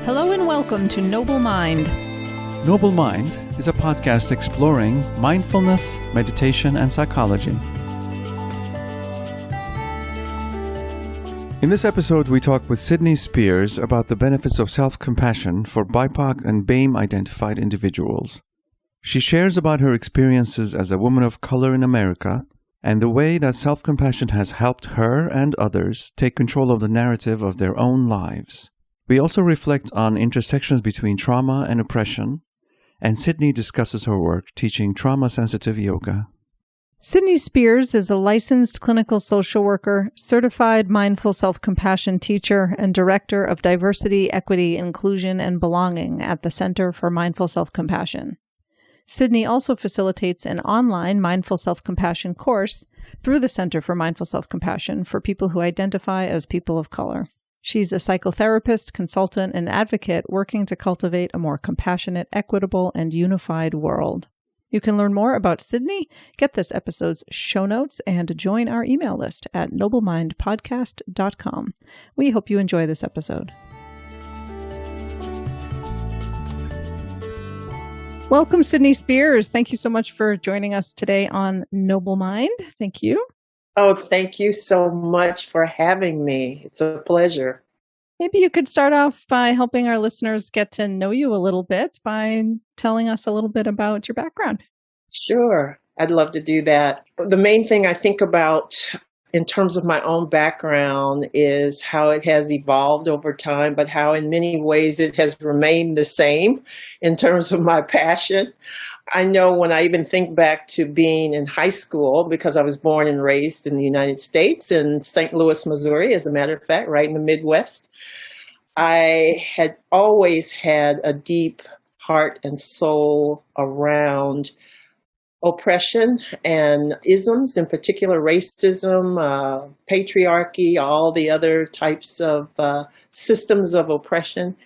Hello and welcome to Noble Mind. Noble Mind is a podcast exploring mindfulness, meditation, and psychology. In this episode, we talk with Sydney Spears about the benefits of self-compassion for BIPOC and BAME-identified individuals. She shares about her experiences as a woman of color in America and the way that self-compassion has helped her and others take control of the narrative of their own lives. We also reflect on intersections between trauma and oppression, and Sydney discusses her work teaching trauma-sensitive yoga. Sydney Spears is a licensed clinical social worker, certified mindful self-compassion teacher, and director of diversity, equity, inclusion, and belonging at the Center for Mindful Self-Compassion. Sydney also facilitates an online mindful self-compassion course through the Center for Mindful Self-Compassion for people who identify as people of color. She's a psychotherapist, consultant, and advocate working to cultivate a more compassionate, equitable, and unified world. You can learn more about Sydney, get this episode's show notes, and join our email list at noblemindpodcast.com. We hope you enjoy this episode. Welcome, Sydney Spears. Thank you so much for joining us today on Noble Mind. Thank you. Oh, thank you so much for having me. It's a pleasure. Maybe you could start off by helping our listeners get to know you a little bit by telling us a little bit about your background. Sure. I'd love to do that. The main thing I think about in terms of my own background is how it has evolved over time, but how in many ways it has remained the same in terms of my passion. I know when I even think back to being in high school, because I was born and raised in the United States in St. Louis, Missouri, as a matter of fact, right in the Midwest, I had always had a deep heart and soul around oppression and isms, in particular racism, patriarchy, all the other types of systems of oppression.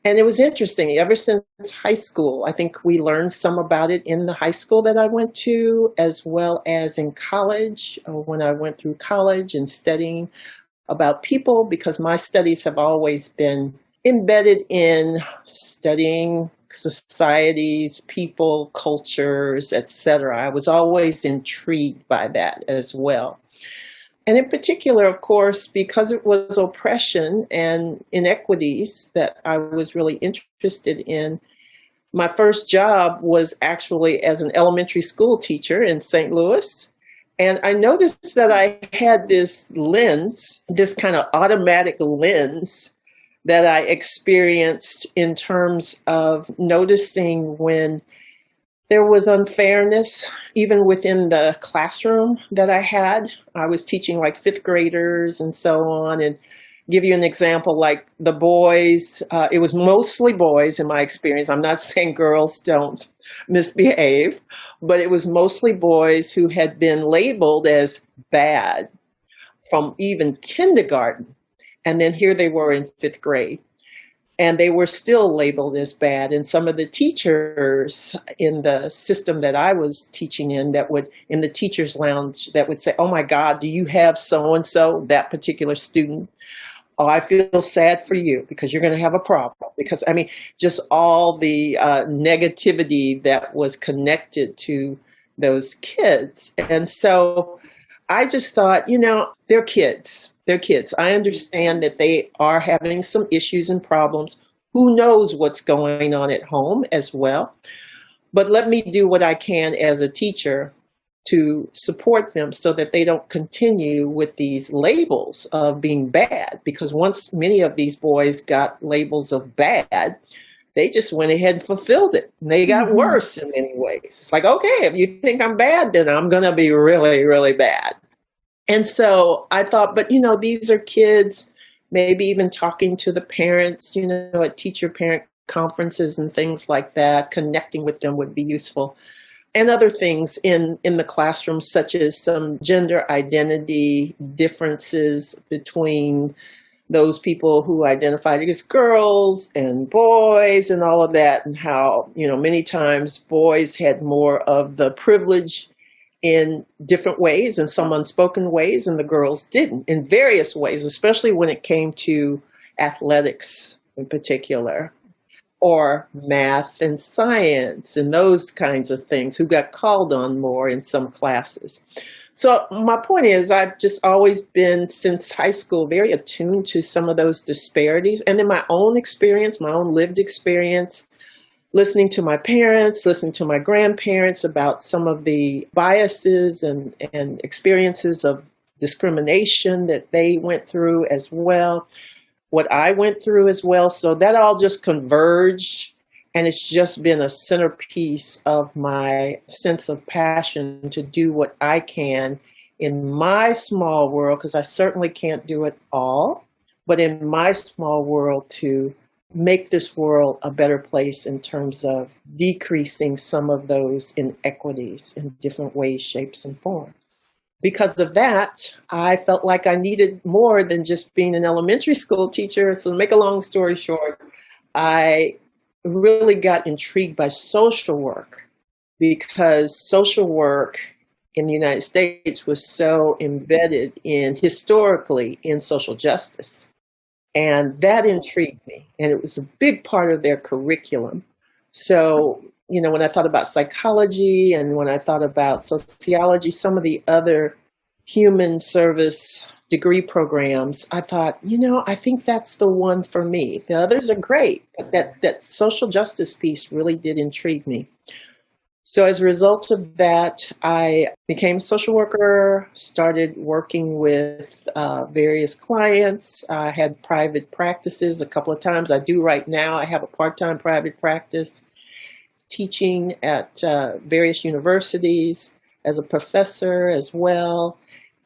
And it was interesting, ever since high school, I think we learned some about it in the high school that I went to, as well as in college, when I went through college and studying about people, because my studies have always been embedded in studying societies, people, cultures, etc. I was always intrigued by that as well. And in particular, of course, because it was oppression and inequities that I was really interested in, my first job was actually as an elementary school teacher in St. Louis. And I noticed that I had this lens, this kind of automatic lens that I experienced in terms of noticing when there was unfairness, even within the classroom that I had. I was teaching like fifth graders and so on. And give you an example, like the boys, it was mostly boys in my experience. I'm not saying girls don't misbehave, but it was mostly boys who had been labeled as bad from even kindergarten. And then here they were in fifth grade. And they were still labeled as bad. And some of the teachers in the system that I was teaching in in the teacher's lounge, that would say, "Oh my God, do you have so-and-so, that particular student? Oh, I feel sad for you because you're going to have a problem." Because, I mean, just all the negativity that was connected to those kids. And so I just thought, they're kids. They're kids. I understand that they are having some issues and problems. Who knows what's going on at home as well? But let me do what I can as a teacher to support them so that they don't continue with these labels of being bad. Because once many of these boys got labels of bad, they just went ahead and fulfilled it. And they got worse in many ways. It's like, okay, if you think I'm bad, then I'm going to be really, really bad. And so I thought, but, these are kids, maybe even talking to the parents, at teacher-parent conferences and things like that, connecting with them would be useful. And other things in the classroom, such as some gender identity differences between those people who identified as girls and boys and all of that, and how, many times boys had more of the privilege in different ways and some unspoken ways, and the girls didn't in various ways, especially when it came to athletics in particular, or math and science and those kinds of things, who got called on more in some classes. So my point is, I've just always been, since high school, very attuned to some of those disparities. And then my own experience, my own lived experience, listening to my parents, listening to my grandparents about some of the biases and experiences of discrimination that they went through as well, what I went through as well. So that all just converged, and it's just been a centerpiece of my sense of passion to do what I can in my small world, because I certainly can't do it all, but in my small world to make this world a better place in terms of decreasing some of those inequities in different ways, shapes, and forms. Because of that, I felt like I needed more than just being an elementary school teacher. So to make a long story short, I really got intrigued by social work, because social work in the United States was so embedded historically in social justice. And that intrigued me. And it was a big part of their curriculum. So, when I thought about psychology and when I thought about sociology, some of the other human service degree programs, I thought, I think that's the one for me. The others are great, but that social justice piece really did intrigue me. So as a result of that, I became a social worker, started working with various clients. I had private practices a couple of times. I do right now. I have a part-time private practice, teaching at various universities as a professor as well,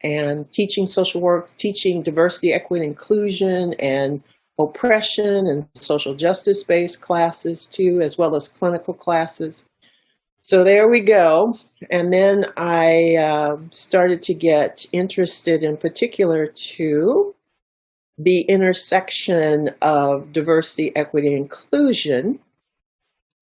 and teaching social work, teaching diversity, equity, inclusion, and oppression and social justice-based classes too, as well as clinical classes. So there we go. And then I started to get interested in particular to the intersection of diversity, equity, inclusion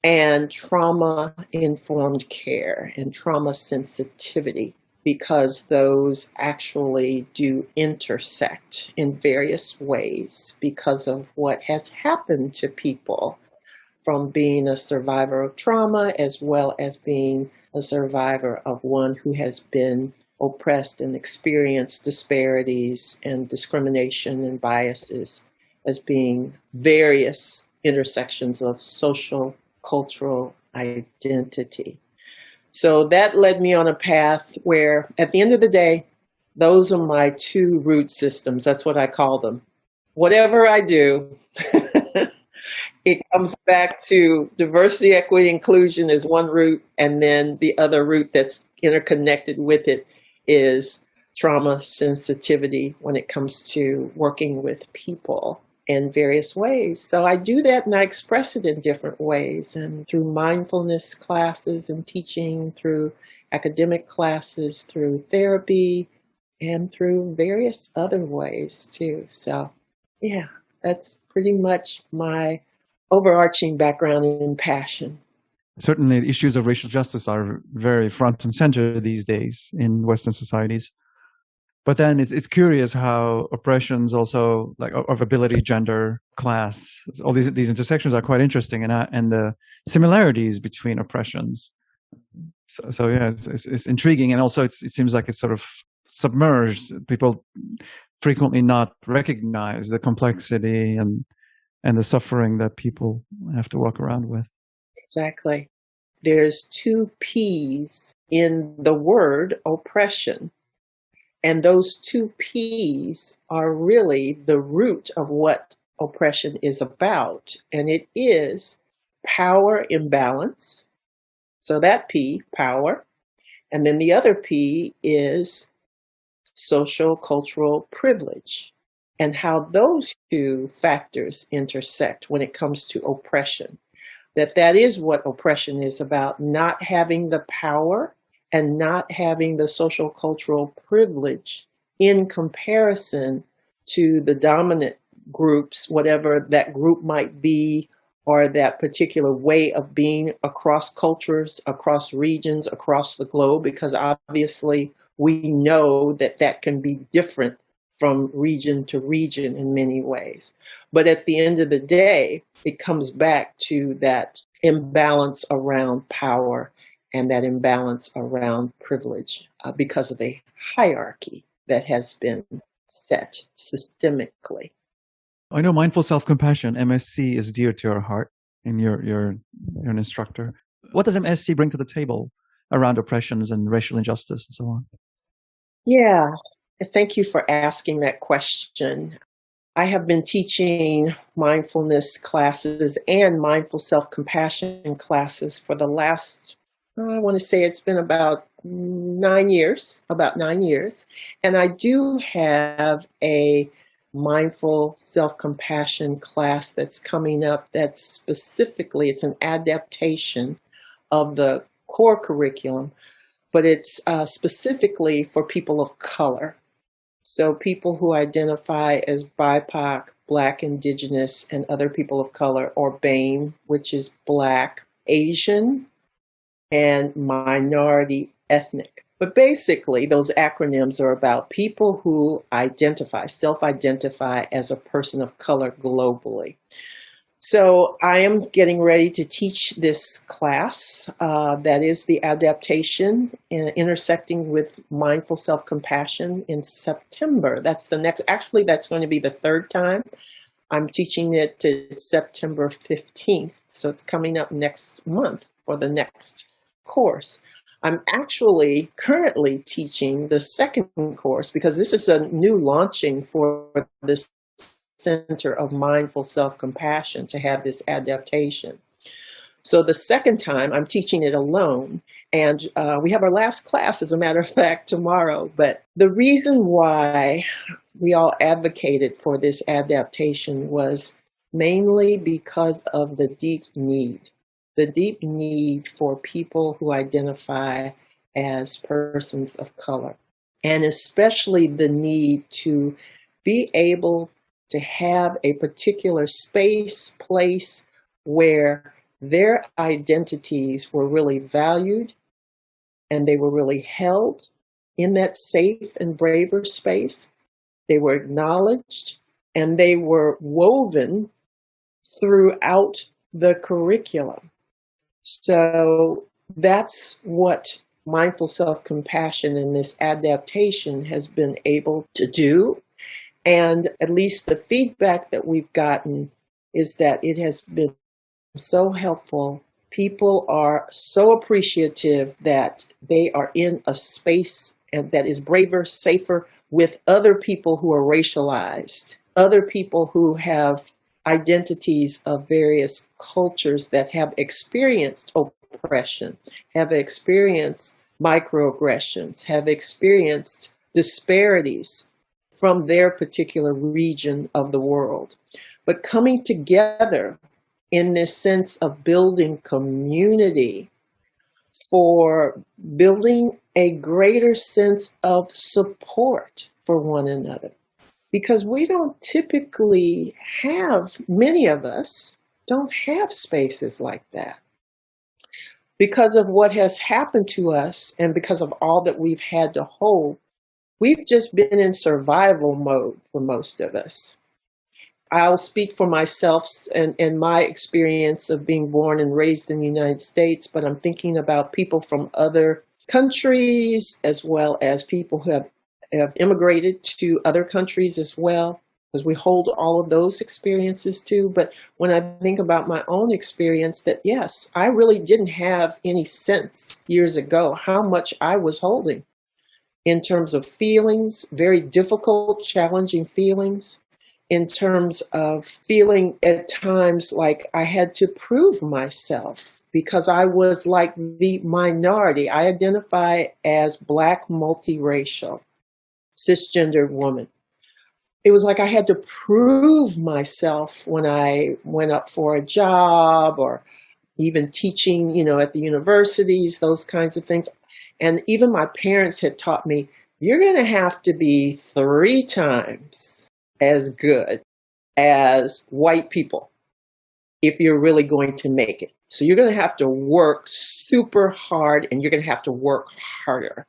and trauma-informed care and trauma sensitivity, because those actually do intersect in various ways because of what has happened to people from being a survivor of trauma as well as being a survivor of one who has been oppressed and experienced disparities and discrimination and biases as being various intersections of social, cultural identity. So that led me on a path where, at the end of the day, those are my two root systems. That's what I call them. Whatever I do, it comes back to diversity, equity, inclusion is one root, and then the other root that's interconnected with it is trauma sensitivity when it comes to working with people in various ways. So I do that and I express it in different ways, and through mindfulness classes and teaching, through academic classes, through therapy, and through various other ways too. So yeah, that's pretty much my overarching background and passion. Certainly, issues of racial justice are very front and center these days in Western societies. But then it's curious how oppressions also, like of ability, gender, class, all these intersections are quite interesting, and the similarities between oppressions. So yeah, it's intriguing, and also it seems like it's sort of submerged. People frequently not recognize the complexity and the suffering that people have to walk around with. Exactly. There's two P's in the word oppression. And those two P's are really the root of what oppression is about. And it is power imbalance. So that P, power. And then the other P is social cultural privilege, and how those two factors intersect when it comes to oppression. That is what oppression is about, not having the power and not having the social cultural privilege in comparison to the dominant groups, whatever that group might be, or that particular way of being across cultures, across regions, across the globe, because obviously we know that can be different from region to region in many ways. But at the end of the day, it comes back to that imbalance around power and that imbalance around privilege because of the hierarchy that has been set systemically. I know mindful self-compassion, MSC, is dear to your heart, and you're an instructor. What does MSC bring to the table around oppressions and racial injustice and so on? Yeah, thank you for asking that question. I have been teaching mindfulness classes and mindful self-compassion classes for the last, I want to say it's been about 9 years. And I do have a mindful self-compassion class that's coming up that's specifically, it's an adaptation of the core curriculum, but it's specifically for people of color. So people who identify as BIPOC, Black, Indigenous, and other people of color, or BAME, which is Black, Asian, and minority ethnic. But basically, those acronyms are about people who self-identify as a person of color globally. So I am getting ready to teach this class that is the adaptation intersecting with mindful self-compassion in September. That's going to be the third time. I'm teaching it to September 15th. So it's coming up next month for the next course. I'm actually currently teaching the second course because this is a new launching for this Center of Mindful Self-Compassion to have this adaptation. So the second time I'm teaching it alone, and we have our last class, as a matter of fact, tomorrow. But the reason why we all advocated for this adaptation was mainly because of the deep need for people who identify as persons of color, and especially the need to be able to have a particular space, place where their identities were really valued and they were really held in that safe and braver space. They were acknowledged and they were woven throughout the curriculum. So that's what mindful self-compassion and this adaptation has been able to do. And at least the feedback that we've gotten is that it has been so helpful. People are so appreciative that they are in a space and that is braver, safer with other people who are racialized, other people who have identities of various cultures that have experienced oppression, have experienced microaggressions, have experienced disparities from their particular region of the world. But coming together in this sense of building community, for building a greater sense of support for one another. Because we don't typically have, many of us don't have spaces like that. Because of what has happened to us and because of all that we've had to hold, we've just been in survival mode for most of us. I'll speak for myself and my experience of being born and raised in the United States, but I'm thinking about people from other countries as well as people who have immigrated to other countries as well, because we hold all of those experiences too. But when I think about my own experience, that yes, I really didn't have any sense years ago how much I was holding in terms of feelings, very difficult, challenging feelings, in terms of feeling at times like I had to prove myself because I was like the minority. I identify as Black, multiracial, cisgendered woman. It was like I had to prove myself when I went up for a job or even teaching, at the universities, those kinds of things. And even my parents had taught me, you're going to have to be 3 times as good as white people if you're really going to make it. So you're going to have to work super hard and you're going to have to work harder.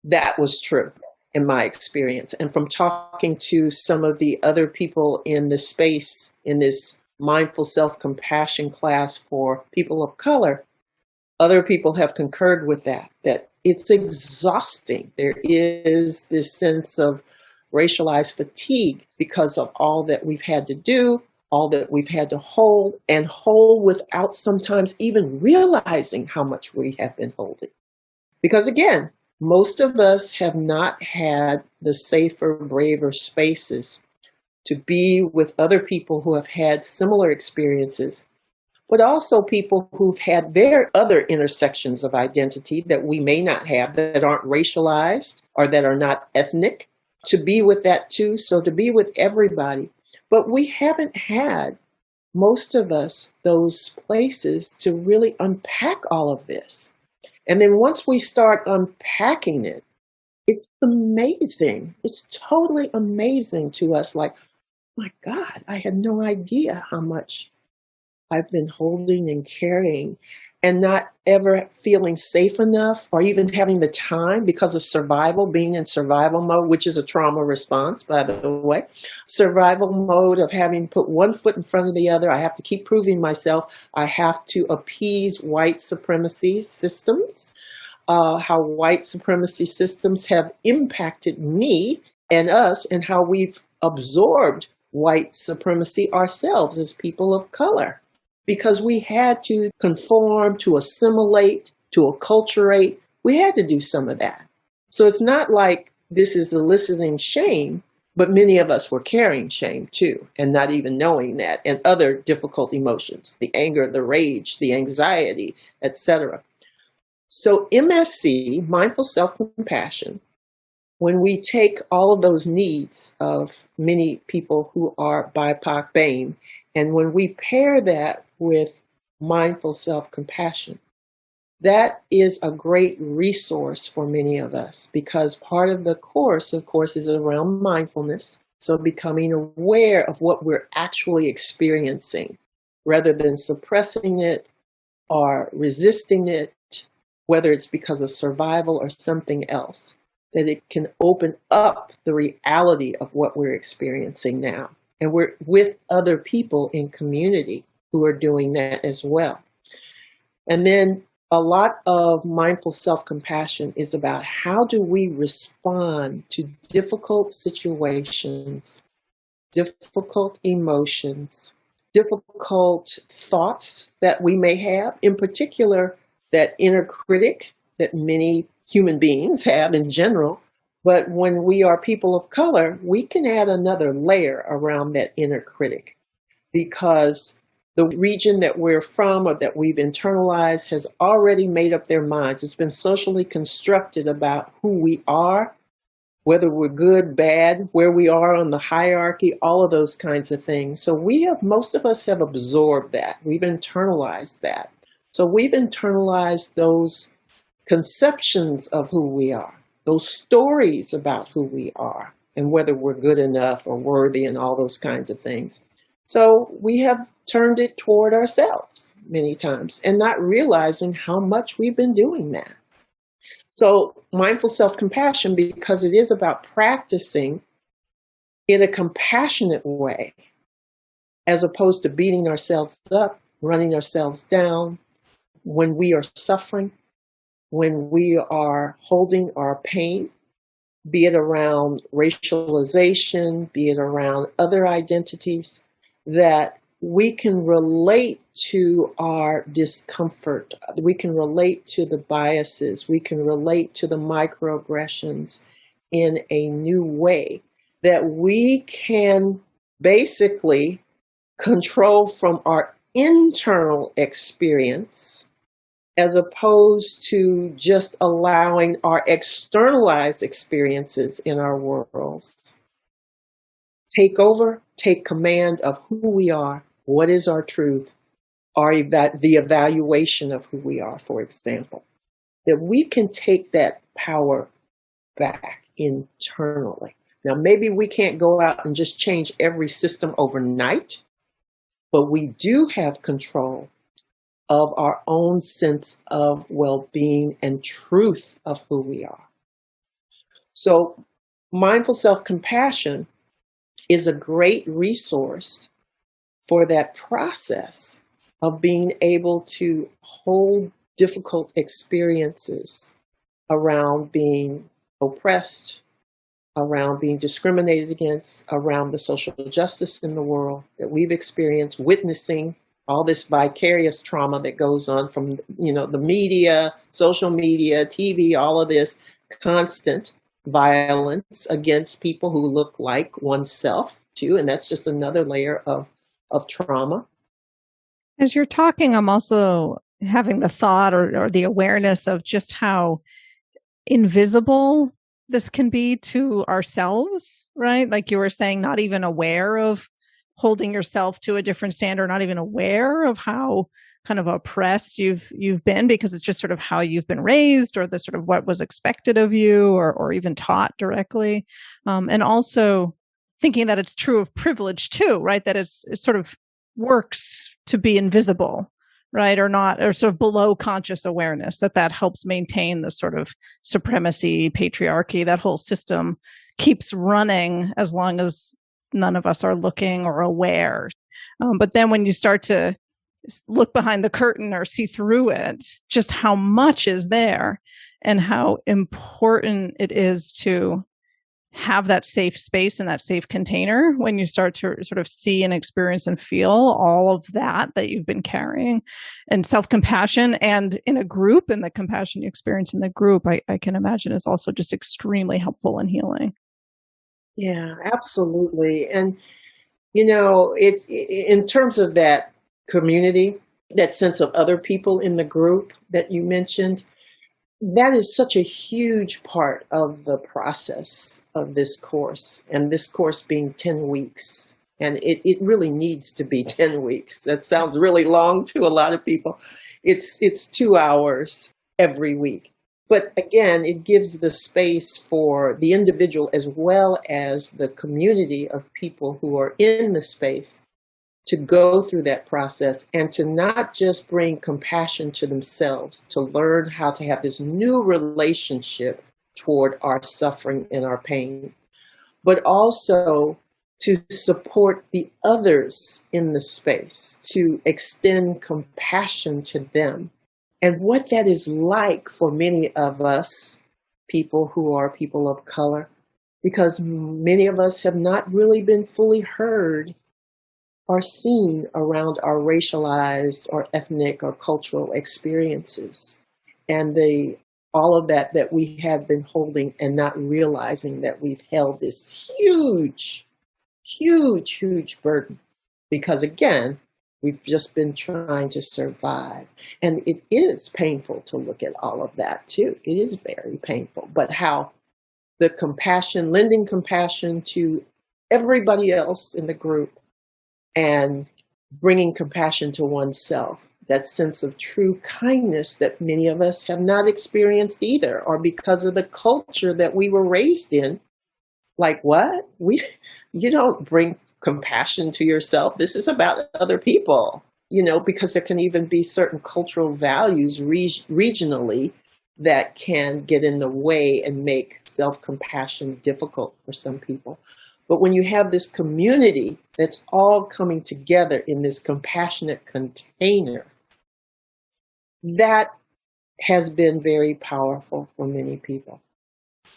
That was true. in my experience. And from talking to some of the other people in this space, in this mindful self-compassion class for people of color, other people have concurred with that it's exhausting. There is this sense of racialized fatigue because of all that we've had to do, all that we've had to hold, and hold without sometimes even realizing how much we have been holding. Because again, most of us have not had the safer, braver spaces to be with other people who have had similar experiences, but also people who've had their other intersections of identity that we may not have, that aren't racialized or that are not ethnic, to be with that too. So to be with everybody. But we haven't had, most of us, those places to really unpack all of this. And then once we start unpacking it, it's amazing. It's totally amazing to us. Like, my God, I had no idea how much I've been holding and carrying, and not ever feeling safe enough or even having the time because of survival, being in survival mode, which is a trauma response, by the way. Survival mode of having put one foot in front of the other. I have to keep proving myself. I have to appease white supremacy systems, how white supremacy systems have impacted me and us, and how we've absorbed white supremacy ourselves as people of color. Because we had to conform, to assimilate, to acculturate. We had to do some of that. So it's not like this is eliciting shame, but many of us were carrying shame too, and not even knowing that, and other difficult emotions, the anger, the rage, the anxiety, etc. So MSC, mindful self-compassion, when we take all of those needs of many people who are BIPOC BAME, and when we pair that with mindful self-compassion, that is a great resource for many of us, because part of the course, of course, is around mindfulness. So becoming aware of what we're actually experiencing rather than suppressing it or resisting it, whether it's because of survival or something else, that it can open up the reality of what we're experiencing now. And we're with other people in community who are doing that as well. And then a lot of mindful self-compassion is about how do we respond to difficult situations, difficult emotions, difficult thoughts that we may have, in particular, that inner critic that many human beings have in general. But when we are people of color, we can add another layer around that inner critic, because the region that we're from or that we've internalized has already made up their minds. It's been socially constructed about who we are, whether we're good, bad, where we are on the hierarchy, all of those kinds of things. So most of us have absorbed that. We've internalized that. So we've internalized those conceptions of who we are, those stories about who we are and whether we're good enough or worthy and all those kinds of things. So we have turned it toward ourselves many times and not realizing how much we've been doing that. So mindful self-compassion, because it is about practicing in a compassionate way, as opposed to beating ourselves up, running ourselves down when we are suffering, when we are holding our pain, be it around racialization, be it around other identities, that we can relate to our discomfort. We can relate to the biases. We can relate to the microaggressions in a new way that we can basically control from our internal experience, as opposed to just allowing our externalized experiences in our worlds take over, take command of who we are, what is our truth, the evaluation of who we are, for example. That we can take that power back internally. Now, maybe we can't go out and just change every system overnight, but we do have control of our own sense of well-being and truth of who we are. So mindful self-compassion is a great resource for that process of being able to hold difficult experiences around being oppressed, around being discriminated against, around the social justice in the world that we've experienced, witnessing all this vicarious trauma that goes on from, the media, social media, TV, all of this constant violence against people who look like oneself too. And that's just another layer of trauma. As you're talking, I'm also having the thought or the awareness of just how invisible this can be to ourselves, right? Like you were saying, not even aware of holding yourself to a different standard, not even aware of how kind of oppressed you've been, because it's just sort of how you've been raised, or the sort of what was expected of you, or even taught directly. And also thinking that it's true of privilege too, right? That it sort of works to be invisible, right? Or not, or sort of below conscious awareness, that helps maintain the sort of supremacy, patriarchy, that whole system keeps running as long as none of us are looking or aware. But then when you start to look behind the curtain or see through it, just how much is there and how important it is to have that safe space and that safe container when you start to sort of see and experience and feel all of that you've been carrying. And self-compassion, and in a group, and the compassion you experience in the group, I can imagine is also just extremely helpful and healing. Yeah, absolutely. And, it's in terms of that community, that sense of other people in the group that you mentioned, that is such a huge part of the process of this course, and this course being 10 weeks. And it really needs to be 10 weeks. That sounds really long to a lot of people. It's 2 hours every week. But again, it gives the space for the individual as well as the community of people who are in the space to go through that process, and to not just bring compassion to themselves, to learn how to have this new relationship toward our suffering and our pain, but also to support the others in the space, to extend compassion to them. And what that is like for many of us, people who are people of color, because many of us have not really been fully heard are seen around our racialized or ethnic or cultural experiences, and all of that we have been holding and not realizing that we've held this huge, huge, huge burden, because again, we've just been trying to survive. And it is painful to look at all of that too. It is very painful, but how the compassion, lending compassion to everybody else in the group, and bringing compassion to oneself, that sense of true kindness that many of us have not experienced either, or because of the culture that we were raised in. Like, what? You don't bring compassion to yourself. This is about other people, because there can even be certain cultural values regionally that can get in the way and make self-compassion difficult for some people. But when you have this community that's all coming together in this compassionate container, that has been very powerful for many people.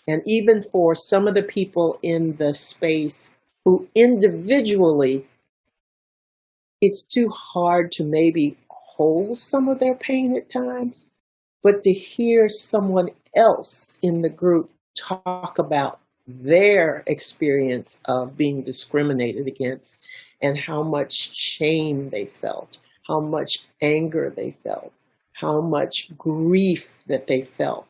And even for some of the people in the space who individually, it's too hard to maybe hold some of their pain at times, but to hear someone else in the group talk about their experience of being discriminated against and how much shame they felt, how much anger they felt, how much grief that they felt.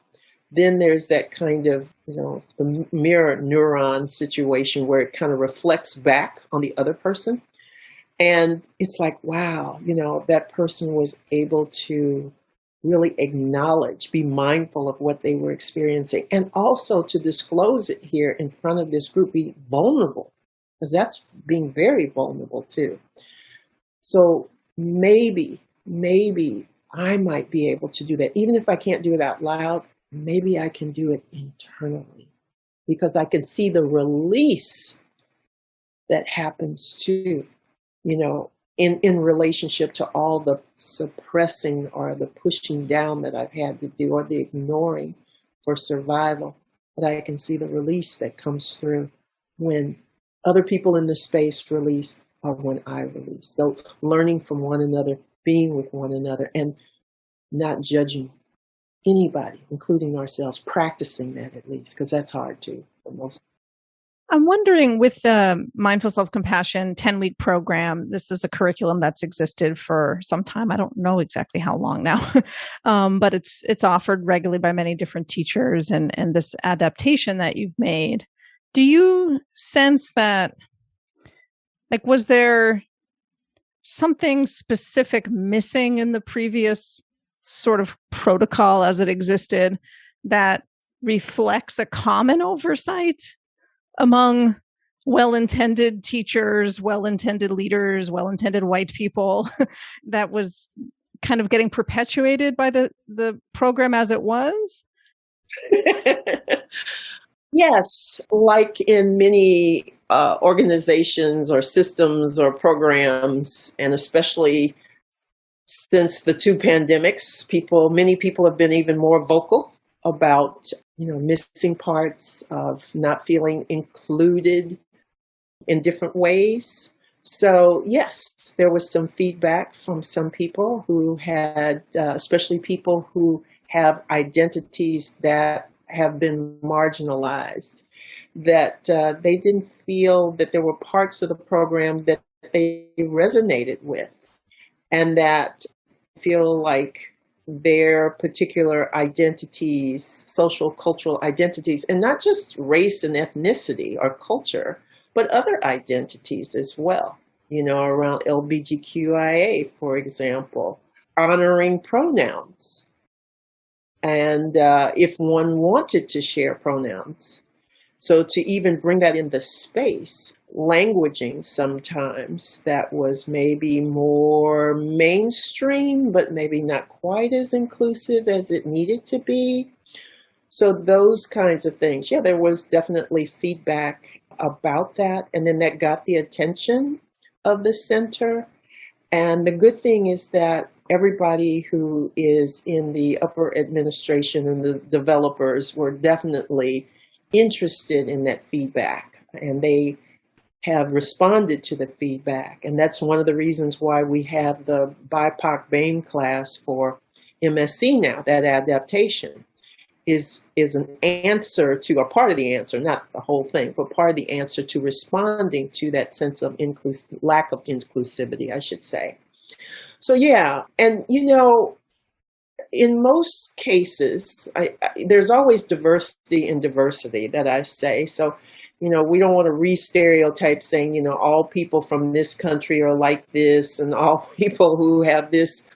Then there's that kind of, the mirror neuron situation where it kind of reflects back on the other person. And it's like, wow, that person was able to really acknowledge, be mindful of what they were experiencing, and also to disclose it here in front of this group, be vulnerable, because that's being very vulnerable too. So maybe I might be able to do that. Even if I can't do it out loud, maybe I can do it internally. because I can see the release that happens too, in relationship to all the suppressing or the pushing down that I've had to do or the ignoring for survival. But I can see the release that comes through when other people in the space release or when I release. So learning from one another, being with one another, and not judging anybody, including ourselves, practicing that at least, because that's hard too for most. I'm wondering, with the Mindful Self-Compassion 10-week program, this is a curriculum that's existed for some time. I don't know exactly how long now, but it's offered regularly by many different teachers, and this adaptation that you've made. Do you sense that, like, was there something specific missing in the previous sort of protocol as it existed that reflects a common oversight among well-intended teachers, well-intended leaders, well-intended white people that was kind of getting perpetuated by the program as it was? Yes, like in many organizations or systems or programs, and especially since the two pandemics, many people have been even more vocal about, missing parts of not feeling included in different ways. So yes, there was some feedback from some people who had, especially people who have identities that have been marginalized, that they didn't feel that there were parts of the program that they resonated with, and that feel like their particular identities, social, cultural identities, and not just race and ethnicity or culture, but other identities as well, around LGBTQIA, for example, honoring pronouns. And if one wanted to share pronouns, so to even bring that in the space, languaging sometimes that was maybe more mainstream, but maybe not quite as inclusive as it needed to be. So those kinds of things. Yeah, there was definitely feedback about that. And then that got the attention of the center. And the good thing is that everybody who is in the upper administration and the developers were definitely interested in that feedback, and they have responded to the feedback. And that's one of the reasons why we have the BIPOC BAME class for MSc now. That adaptation is an answer to, or part of the answer, not the whole thing, but part of the answer to responding to that sense of lack of inclusivity, I should say. So yeah, and in most cases, there's always diversity in diversity that I say. So, we don't want to re-stereotype saying, all people from this country are like this, and all people who have this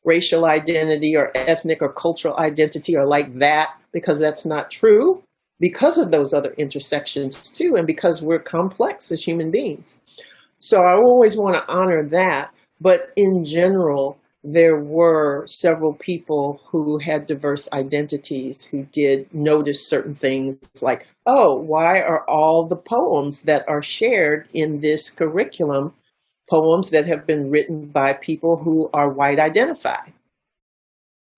racial identity or ethnic or cultural identity are like that, because that's not true, because of those other intersections too, and because we're complex as human beings. So I always want to honor that. But in general, there were several people who had diverse identities who did notice certain things like, oh, why are all the poems that are shared in this curriculum poems that have been written by people who are white identified?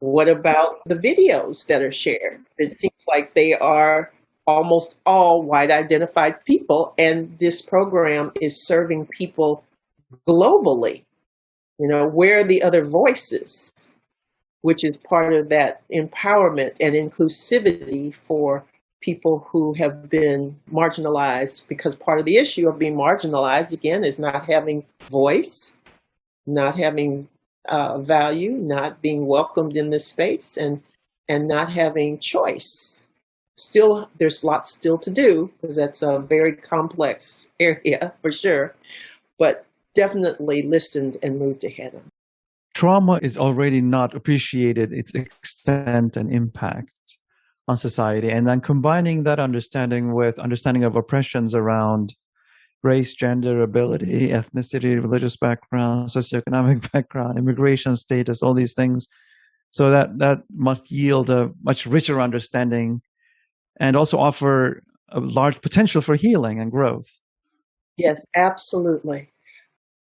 What about the videos that are shared? It seems like they are almost all white identified people, and this program is serving people globally. Where are the other voices, which is part of that empowerment and inclusivity for people who have been marginalized, because part of the issue of being marginalized, again, is not having voice, not having value, not being welcomed in this space, and not having choice. Still, there's lots still to do, because that's a very complex area for sure, but definitely listened and moved ahead. Trauma is already not appreciated, its extent and impact on society. And then combining that understanding with understanding of oppressions around race, gender, ability, ethnicity, religious background, socioeconomic background, immigration status, all these things. So that must yield a much richer understanding, and also offer a large potential for healing and growth. Yes, absolutely.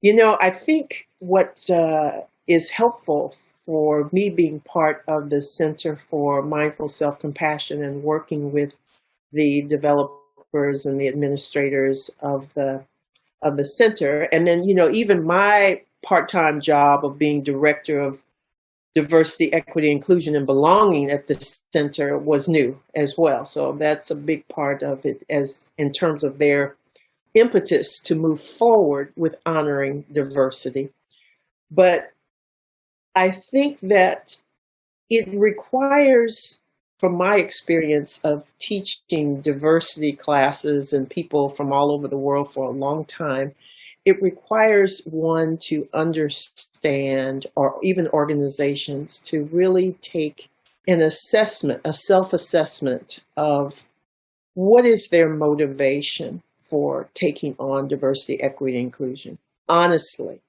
I think what is helpful for me being part of the Center for Mindful Self-Compassion and working with the developers and the administrators of the center, and then even my part-time job of being director of diversity, equity, inclusion, and belonging at the center was new as well. So that's a big part of it, as in terms of their impetus to move forward with honoring diversity. But I think that it requires, from my experience of teaching diversity classes and people from all over the world for a long time, it requires one to understand, or even organizations to really take an assessment, a self-assessment of what is their motivation for taking on diversity, equity, and inclusion. Honestly,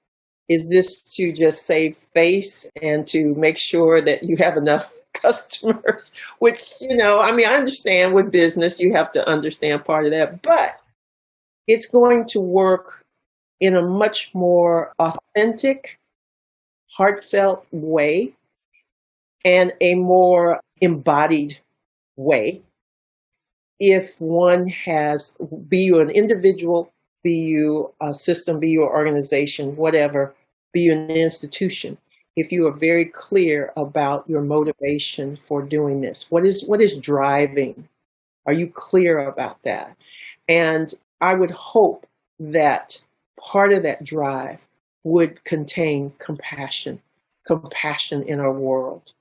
is this to just save face and to make sure that you have enough customers? Which, I understand with business, you have to understand part of that, but it's going to work in a much more authentic, heartfelt way and a more embodied way if one has, be you an individual, be you a system, be you an organization, whatever, be you an institution, if you are very clear about your motivation for doing this. What is driving? Are you clear about that? And I would hope that part of that drive would contain compassion in our world,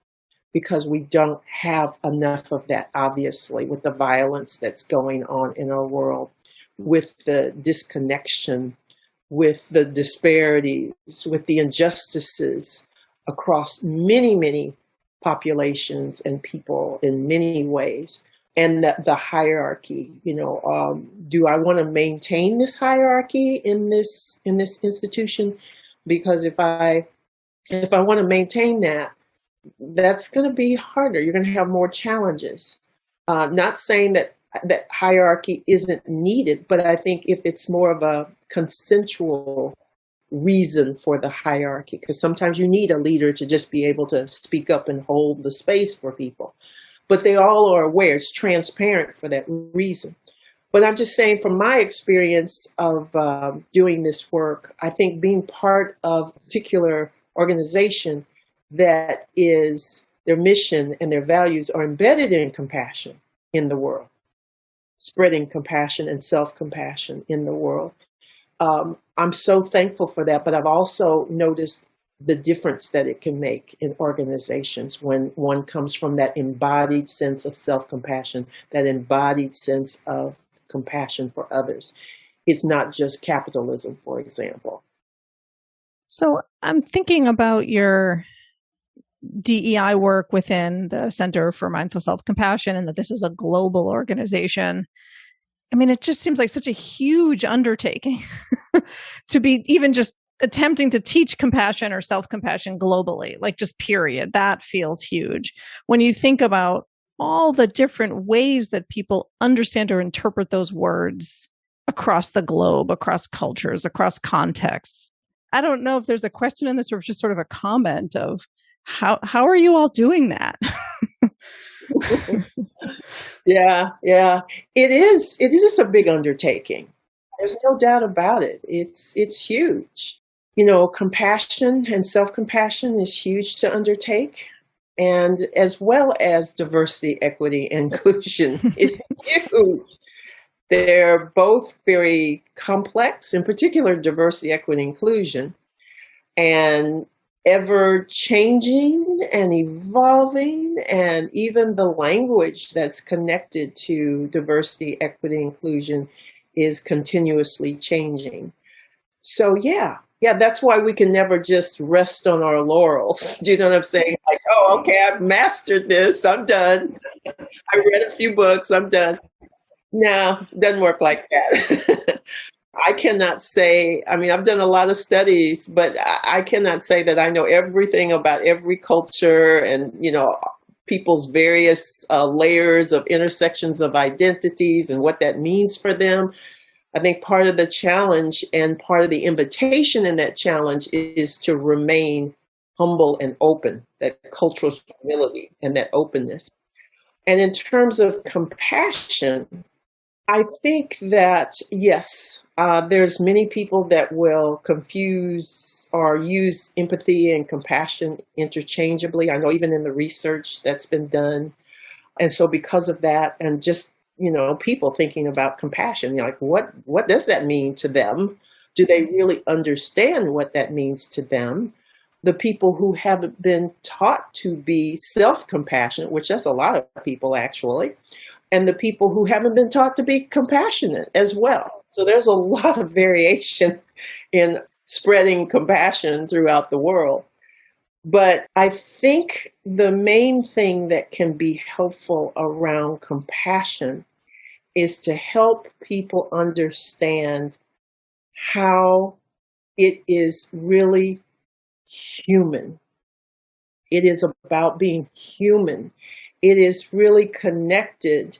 because we don't have enough of that, obviously, with the violence that's going on in our world, with the disconnection, with the disparities, with the injustices across many, many populations and people in many ways. And the hierarchy, do I want to maintain this hierarchy in this institution? Because if I want to maintain that, that's going to be harder. You're going to have more challenges. Not saying that hierarchy isn't needed, but I think if it's more of a consensual reason for the hierarchy, because sometimes you need a leader to just be able to speak up and hold the space for people. But they all are aware, it's transparent for that reason. But I'm just saying, from my experience of doing this work, I think being part of a particular organization that is, their mission and their values are embedded in compassion in the world, spreading compassion and self-compassion in the world. I'm so thankful for that, but I've also noticed the difference that it can make in organizations when one comes from that embodied sense of self-compassion, that embodied sense of compassion for others. It's not just capitalism, for example. So I'm thinking about your DEI work within the Center for Mindful Self-Compassion, and that this is a global organization. I mean, it just seems like such a huge undertaking to be even just attempting to teach compassion or self-compassion globally, like just period. That feels huge. When you think about all the different ways that people understand or interpret those words across the globe, across cultures, across contexts. I don't know if there's a question in this or just sort of a comment of how are you all doing that? Yeah. It is a big undertaking. There's no doubt about it. It's huge. Compassion and self-compassion is huge to undertake, and as well as diversity, equity, and inclusion is huge. They're both very complex, in particular diversity, equity, inclusion, and ever changing and evolving, and even the language that's connected to diversity, equity, inclusion is continuously changing. So yeah, that's why we can never just rest on our laurels. Do you know what I'm saying? Like, oh, okay, I've mastered this, I'm done. I read a few books, I'm done. No, it doesn't work like that. I cannot say, I've done a lot of studies, but I cannot say that I know everything about every culture and, people's various layers of intersections of identities and what that means for them. I think part of the challenge and part of the invitation in that challenge is to remain humble and open, that cultural humility and that openness. And in terms of compassion, I think that, yes, there's many people that will confuse or use empathy and compassion interchangeably. I know even in the research that's been done. And so because of that, and just, people thinking about compassion, like, what does that mean to them? Do they really understand what that means to them? The people who haven't been taught to be self-compassionate, which that's a lot of people actually, and the people who haven't been taught to be compassionate as well. So there's a lot of variation in spreading compassion throughout the world. But I think the main thing that can be helpful around compassion is to help people understand how it is really human. It is about being human. It is really connected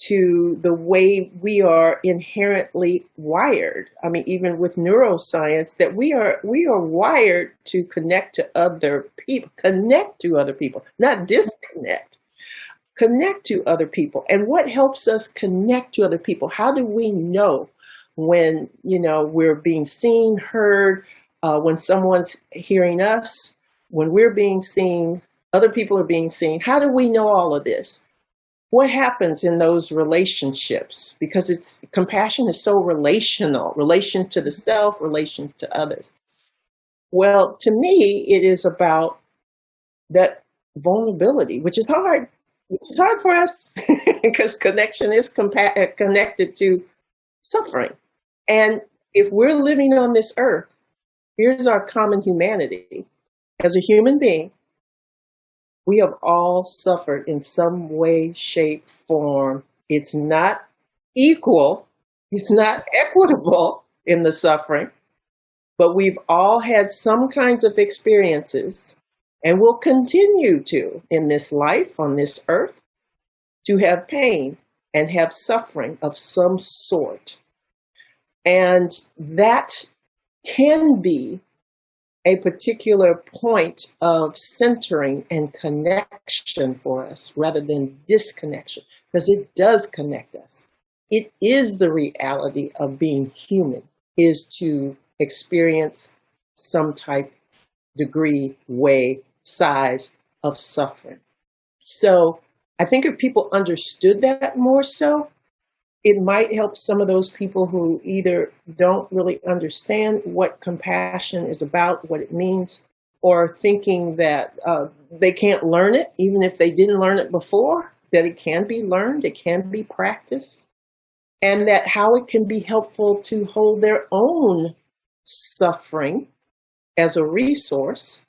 to the way we are inherently wired. I mean, even with neuroscience, that we are wired to connect to other people, not disconnect. Connect to other people. And what helps us connect to other people? How do we know when, we're being seen, heard, when someone's hearing us, when we're being seen, other people are being seen? How do we know all of this? What happens in those relationships? Because compassion is so relational, relation to the self, relations to others. Well, to me, it is about that vulnerability, which is hard. It's hard for us because connection is connected to suffering. And if we're living on this earth, here's our common humanity. As a human being, we have all suffered in some way, shape, form. It's not equal. It's not equitable in the suffering, but we've all had some kinds of experiences and will continue to in this life, on this earth, to have pain and have suffering of some sort. And that can be a particular point of centering and connection for us rather than disconnection, because it does connect us. It is the reality of being human, is to experience some type, degree, way, size of suffering. So I think if people understood that more so, it might help some of those people who either don't really understand what compassion is about, what it means, or thinking that they can't learn it, even if they didn't learn it before, that it can be learned, it can be practiced, and that how it can be helpful to hold their own suffering as a resource,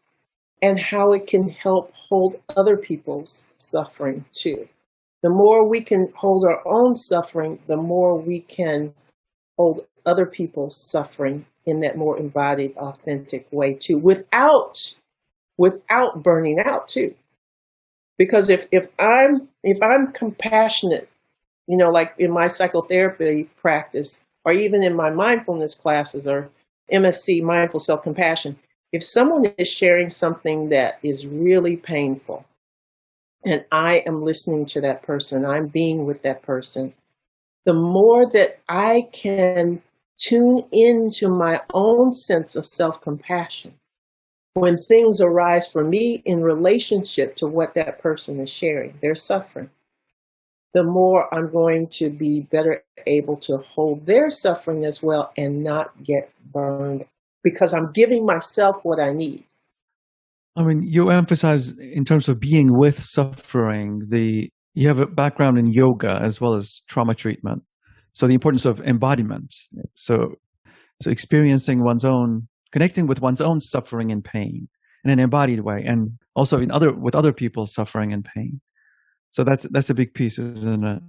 and how it can help hold other people's suffering too. The more we can hold our own suffering, the more we can hold other people's suffering in that more embodied, authentic way too, without burning out too. Because if I'm compassionate, like in my psychotherapy practice, or even in my mindfulness classes or MSc, mindful self-compassion, if someone is sharing something that is really painful, and I am listening to that person, I'm being with that person, the more that I can tune into my own sense of self-compassion when things arise for me in relationship to what that person is sharing, their suffering, the more I'm going to be better able to hold their suffering as well and not get burned, because I'm giving myself what I need. I mean, you emphasize in terms of being with suffering, you have a background in yoga as well as trauma treatment. So the importance of embodiment. So experiencing connecting with one's own suffering and pain in an embodied way, and also with other people's suffering and pain. So that's a big piece, isn't it?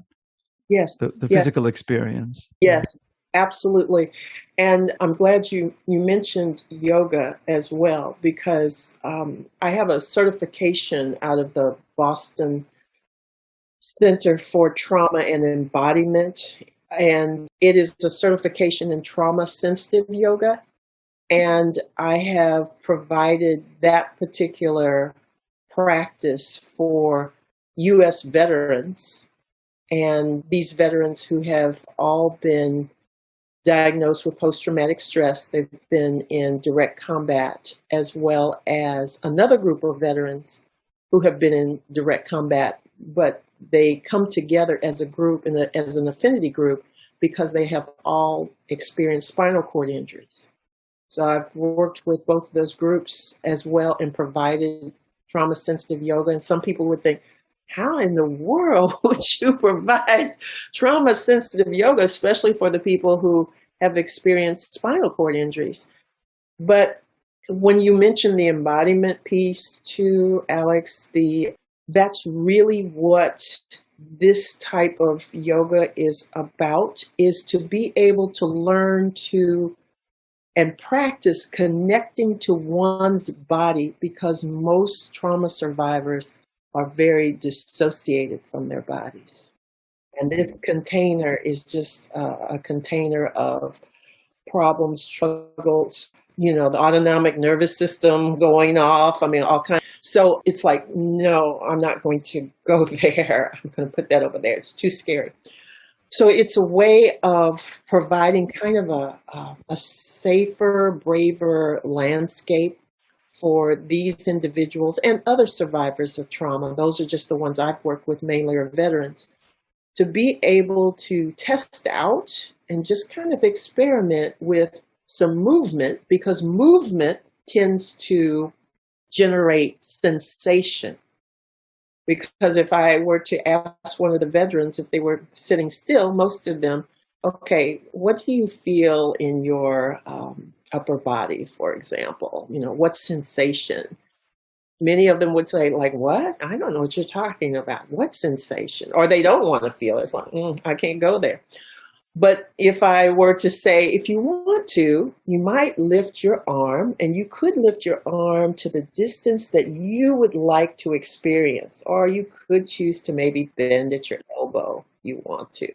Yes. The physical experience. Yes. Absolutely. And I'm glad you mentioned yoga as well, because I have a certification out of the Boston Center for Trauma and Embodiment. And it is a certification in trauma sensitive yoga. And I have provided that particular practice for U.S. veterans. And these veterans who have all been diagnosed with post-traumatic stress. They've been in direct combat, as well as another group of veterans who have been in direct combat, but they come together as a group and as an affinity group because they have all experienced spinal cord injuries. So I've worked with both of those groups as well and provided trauma-sensitive yoga. And some people would think, how in the world would you provide trauma-sensitive yoga, especially for the people who have experienced spinal cord injuries? But when you mention the embodiment piece too, Alex, that's really what this type of yoga is about, is to be able to learn to and practice connecting to one's body, because most trauma survivors are very dissociated from their bodies. And this container is just a container of problems, struggles, the autonomic nervous system going off. I mean, all kinds. So it's like, no, I'm not going to go there. I'm going to put that over there. It's too scary. So it's a way of providing kind of a safer, braver landscape for these individuals and other survivors of trauma. Those are just the ones I've worked with, mainly are veterans, to be able to test out and just kind of experiment with some movement, because movement tends to generate sensation. Because if I were to ask one of the veterans if they were sitting still, most of them, okay, what do you feel in your upper body, for example? What sensation? Many of them would say, like, what? I don't know what you're talking about. What sensation? Or they don't want to feel it. It's like, I can't go there. But if I were to say, if you want to, you might lift your arm, and you could lift your arm to the distance that you would like to experience, or you could choose to maybe bend at your elbow if you want to.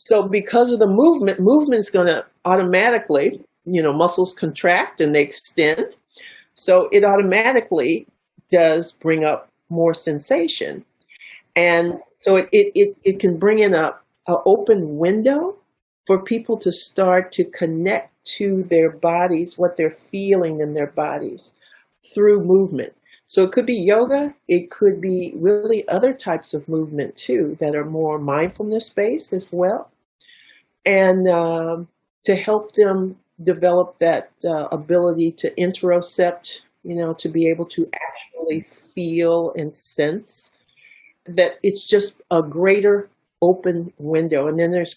So because of the movement is going to automatically, muscles contract and they extend. So it automatically does bring up more sensation. And so it can bring in an open window for people to start to connect to their bodies, what they're feeling in their bodies through movement. So it could be yoga. It could be really other types of movement too that are more mindfulness based as well. And to help them develop that ability to interocept, to be able to actually feel and sense that it's just a greater open window. And then there's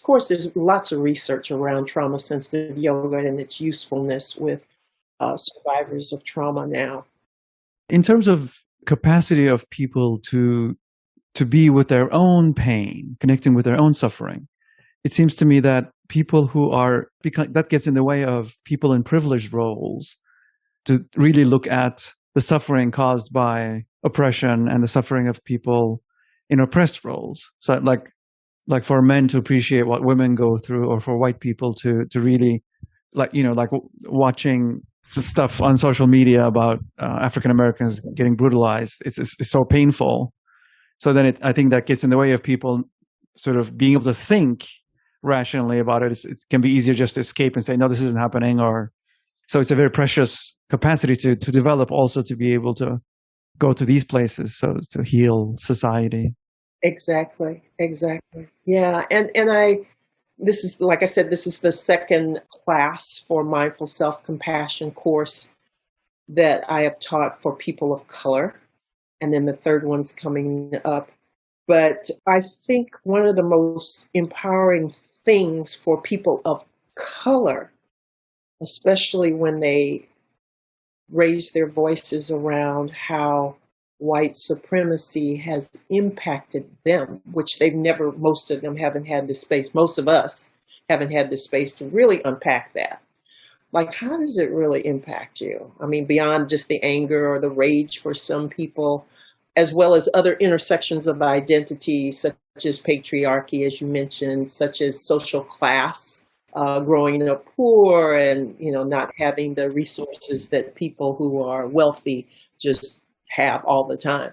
lots of research around trauma sensitive yoga and its usefulness with survivors of trauma now. In terms of capacity of people to be with their own pain, connecting with their own suffering, it seems to me that people that gets in the way of people in privileged roles to really look at the suffering caused by oppression and the suffering of people in oppressed roles. So like for men to appreciate what women go through, or for white people to really like watching stuff on social media about African Americans getting brutalized. It's so painful. So then I think that gets in the way of people sort of being able to think rationally about it. It can be easier just to escape and say, no, this isn't happening. So it's a very precious capacity to develop, also to be able to go to these places, so to heal society. Exactly. Yeah. And this is, like I said, this is the second class for mindful self-compassion course that I have taught for people of color. And then the third one's coming up. But I think one of the most empowering things for people of color, especially when they raise their voices around how white supremacy has impacted them, which most of them haven't had the space. Most of us haven't had the space to really unpack that. Like, how does it really impact you? I mean, beyond just the anger or the rage for some people, as well as other intersections of identity, such as patriarchy, as you mentioned, such as social class, growing up poor and, not having the resources that people who are wealthy just have all the time,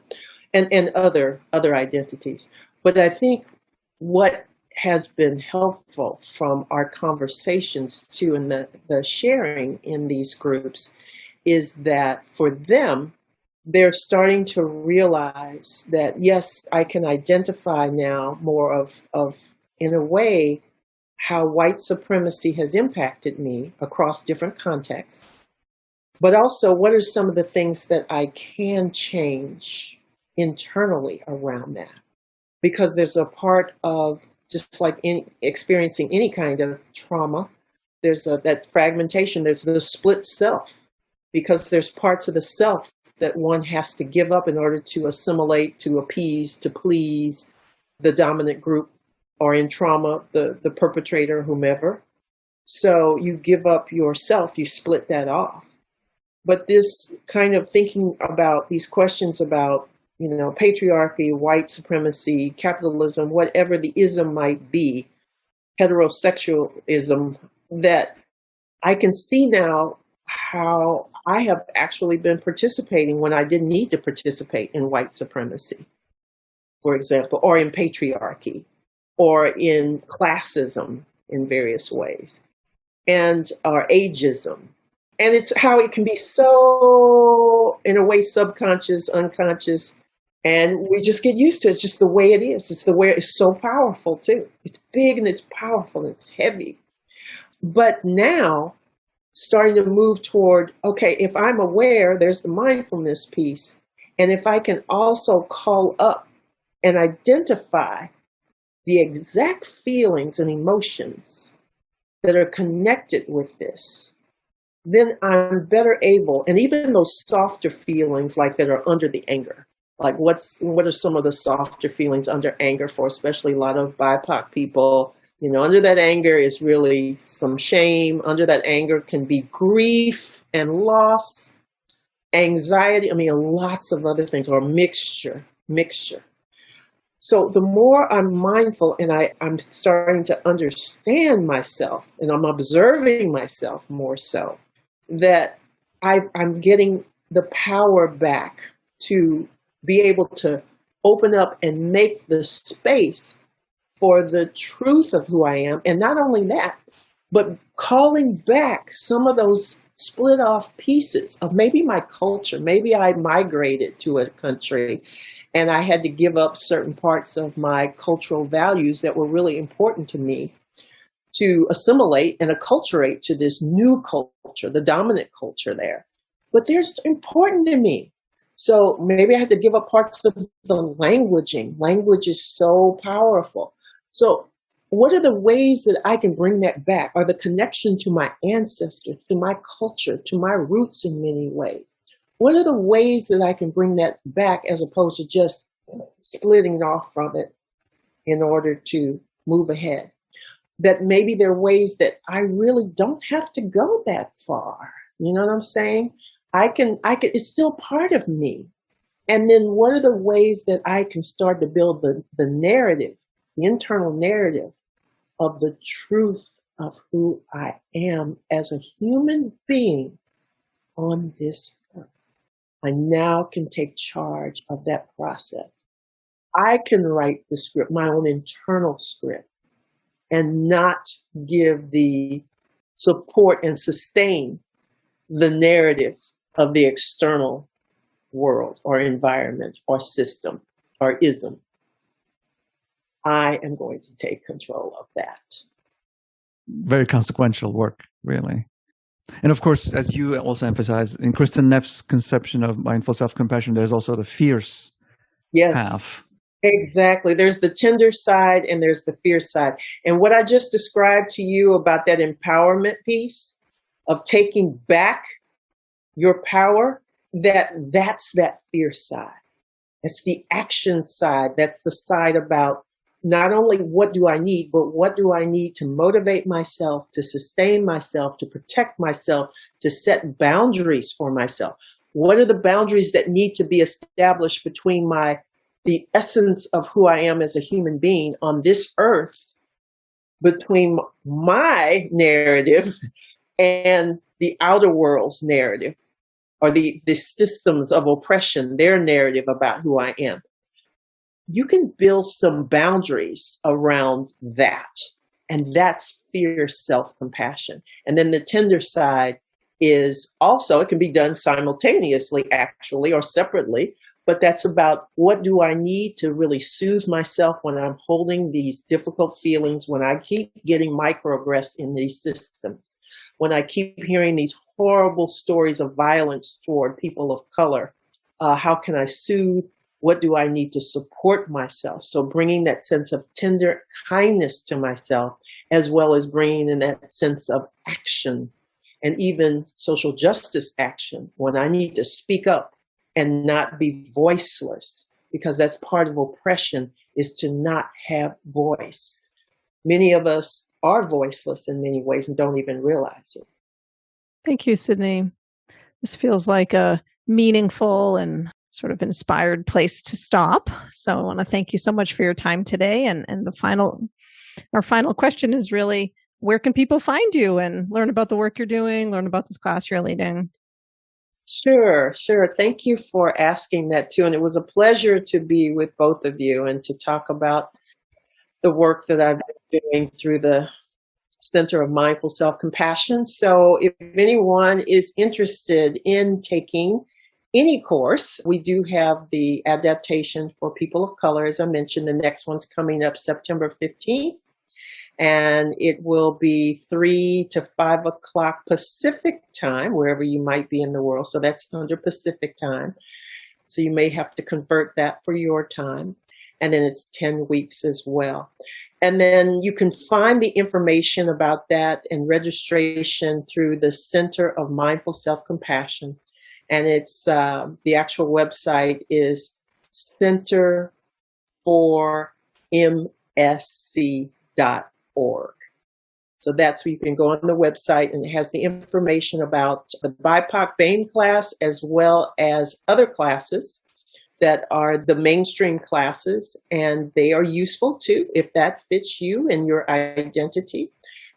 and other identities. But I think what has been helpful from our conversations too, and the sharing in these groups, is that for them, they're starting to realize that, yes, I can identify now more of in a way, how white supremacy has impacted me across different contexts, but also what are some of the things that I can change internally around that? Because there's a part of, just like experiencing any kind of trauma, there's that fragmentation, there's the split self, because there's parts of the self that one has to give up in order to assimilate, to appease, to please the dominant group, or in trauma, the perpetrator, whomever. So you give up yourself, you split that off. But this kind of thinking about these questions about, patriarchy, white supremacy, capitalism, whatever the ism might be, heterosexualism, that I can see now how I have actually been participating when I didn't need to participate in white supremacy, for example, or in patriarchy, or in classism in various ways, or ageism. And it's how it can be so, in a way, subconscious, unconscious, and we just get used to it. It's just the way it is. It's the way it's so powerful, too. It's big and it's powerful and it's heavy. But now, starting to move toward, okay, if I'm aware, there's the mindfulness piece. And if I can also call up and identify the exact feelings and emotions that are connected with this, then I'm better able, and even those softer feelings like that are under the anger, like what are some of the softer feelings under anger for, especially a lot of BIPOC people, under that anger is really some shame. Under that anger can be grief and loss, anxiety, lots of other things, or mixture. So the more I'm mindful and I'm starting to understand myself and I'm observing myself more so, that I'm getting the power back to be able to open up and make the space for the truth of who I am. And not only that, but calling back some of those split off pieces of maybe my culture. Maybe I migrated to a country and I had to give up certain parts of my cultural values that were really important to me to assimilate and acculturate to this new culture, the dominant culture there. But they're important to me. So maybe I had to give up parts of the languaging. Language is so powerful. So what are the ways that I can bring that back, or the connection to my ancestors, to my culture, to my roots in many ways? What are the ways that I can bring that back as opposed to just splitting it off from it in order to move ahead? That maybe there are ways that I really don't have to go that far. You know what I'm saying? I can, it's still part of me. And then what are the ways that I can start to build the narrative, the internal narrative of the truth of who I am as a human being on this earth? I now can take charge of that process. I can write the script, my own internal script, and not give the support and sustain the narrative of the external world or environment or system or ism. I am going to take control of that. Very consequential work, really. And of course, as you also emphasize, in Kristen Neff's conception of mindful self-compassion, there's also the fierce half. Exactly. There's the tender side and there's the fierce side. And what I just described to you about that empowerment piece of taking back your power, that's that fierce side. That's the action side. That's the side about not only what do I need, but what do I need to motivate myself, to sustain myself, to protect myself, to set boundaries for myself? What are the boundaries that need to be established between the essence of who I am as a human being on this earth, between my narrative and the outer world's narrative, or the systems of oppression, their narrative about who I am? You can build some boundaries around that. And that's fierce self-compassion. And then the tender side is also, it can be done simultaneously, actually, or separately. But that's about, what do I need to really soothe myself when I'm holding these difficult feelings, when I keep getting microaggressed in these systems, when I keep hearing these horrible stories of violence toward people of color. How can I soothe? What do I need to support myself? So bringing that sense of tender kindness to myself, as well as bringing in that sense of action and even social justice action when I need to speak up and not be voiceless, because that's part of oppression, is to not have voice. Many of us are voiceless in many ways and don't even realize it. Thank you, Sydney. This feels like a meaningful and sort of inspired place to stop. So I want to thank you so much for your time today. And our final question is really, where can people find you and learn about the work you're doing, learn about this class you're leading? Sure. Thank you for asking that too. And it was a pleasure to be with both of you and to talk about the work that I've been doing through the Center of Mindful Self-Compassion. So if anyone is interested in taking any course, we do have the adaptation for people of color. As I mentioned, the next one's coming up September 15th. And it will be 3 to 5 o'clock Pacific time, wherever you might be in the world. So that's under Pacific time. So you may have to convert that for your time. And then it's 10 weeks as well. And then you can find the information about that and registration through the Center of Mindful Self-Compassion. And it's the actual website is centerformsc.org. So that's where you can go on the website, and it has the information about the BIPOC BAME class, as well as other classes that are the mainstream classes, and they are useful too if that fits you and your identity.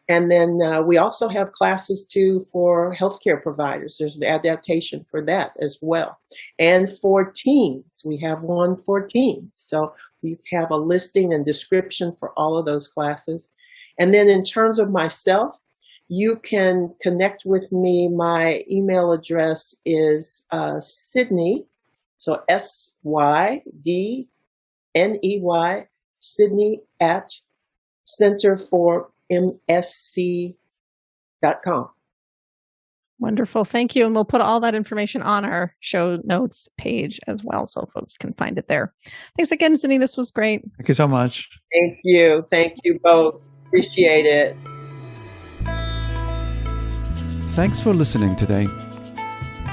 And then we also have classes too for healthcare providers. There's the adaptation for that as well. And for teens, we have one for teens. So we have a listing and description for all of those classes. And then in terms of myself, you can connect with me. My email address is Sydney, so SYDNEY, Sydney at centerformsc.com. Wonderful. Thank you. And we'll put all that information on our show notes page as well, so folks can find it there. Thanks again, Sydney. This was great. Thank you so much. Thank you. Thank you both. Appreciate it. Thanks for listening today.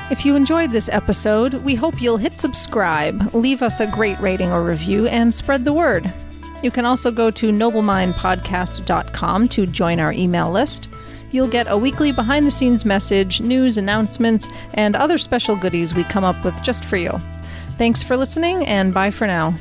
If you enjoyed this episode, we hope you'll hit subscribe, leave us a great rating or review, and spread the word. You can also go to noblemindpodcast.com to join our email list. You'll get a weekly behind-the-scenes message, news, announcements, and other special goodies we come up with just for you. Thanks for listening, and bye for now.